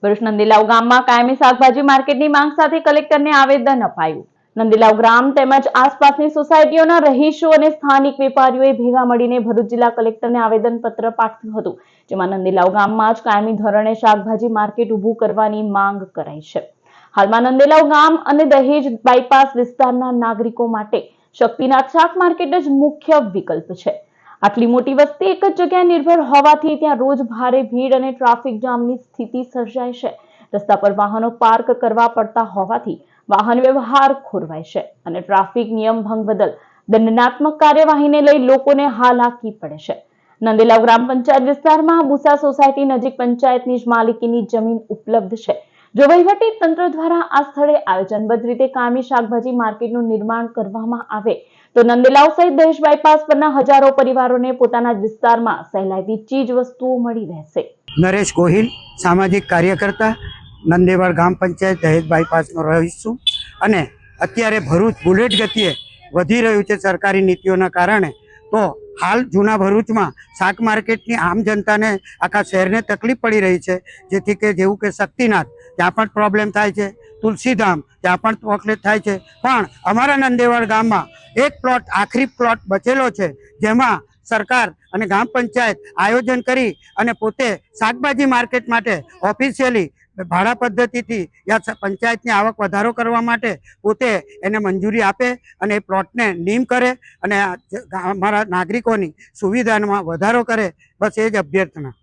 ભરૂચ નંદીલાવ ગામમાં કાયમી શાકભાજી માર્કેટની માંગ સાથે કલેક્ટરને આવેદન અપાયું। નંદીલાવ ગ્રામ તેમજ આસપાસની સોસાયટીઓના રહીશો અને સ્થાનિક વેપારીઓએ ભેગા મળીને ભરૂચ જિલ્લા કલેક્ટરને આવેદનપત્ર પાઠવ્યું હતું, જેમાં નંદીલાવ ગામમાં જ કાયમી ધોરણે શાકભાજી માર્કેટ ઊભું કરવાની માંગ કરાઈ છે। હાલમાં નંદીલાવ ગામ અને દહેજ બાયપાસ વિસ્તારના નાગરિકો માટે શક્તિનાથ શાક માર્કેટ જ મુખ્ય વિકલ્પ છે। આટલી મોટી વસ્તી એક જ જગ્યાએ નિર્ભર હોવાથી ત્યાં રોજ ભારે ભીડ અને ટ્રાફિક જામની સ્થિતિ સર્જાય છે। રસ્તા પર વાહનો પાર્ક કરવા પડતા હોવાથી વાહન વ્યવહાર ખોરવાય છે અને ટ્રાફિક નિયમ ભંગ બદલ દંડનાત્મક કાર્યવાહીને લઈ લોકોને હાલાકી પડે છે। નંદીલાવ ગ્રામ પંચાયત વિસ્તારમાં બુસા સોસાયટી નજીક પંચાયતની જ માલિકીની જમીન ઉપલબ્ધ છે। જો વહીવટી તંત્ર દ્વારા આ સ્થળે આયોજનબદ્ધ રીતે કાયમી શાકભાજી માર્કેટનું નિર્માણ કરવામાં આવે તો નંદીલાવ સહિત દહેજ બાયપાસ પરના હજારો પરિવારોને પોતાના જ વિસ્તારમાં સહેલાઈથી ચીજ વસ્તુઓ મળી રહેશે। નરેશ ગોહિલ, સામાજિક કાર્યકર્તા, નંદેવાડ ગ્રામ પંચાયત દહેજ બાયપાસનો રહીશ છું અને અત્યારે ભરૂચ બુલેટ ગતિએ વધી રહ્યું છે સરકારી નીતિઓના કારણે। તો હાલ જૂના ભરૂચમાં શાક માર્કેટની આમ જનતાને આખા શહેરને તકલીફ પડી રહી છે, જેથી કે જેવું કે શક્તિનાથ ત્યાં પણ પ્રોબ્લેમ થાય છે, તુલસીધામ ત્યાં પણ તકલીફ થાય છે, પણ અમારા નંદેવાડ ગામમાં એક પ્લોટ આખરી પ્લોટ બચેલો છે, જેમાં સરકાર અને ગ્રામ પંચાયત આયોજન કરી અને પોતે શાકભાજી માર્કેટ માટે ઓફિશિયલી ભાડા પદ્ધતિથી યા પંચાયતની આવક વધારો કરવા માટે પોતે એને મંજૂરી આપે અને એ પ્લોટને નીમ કરે અને અમારા નાગરિકોની સુવિધામાં વધારો કરે, બસ એ જ અભ્યર્થના।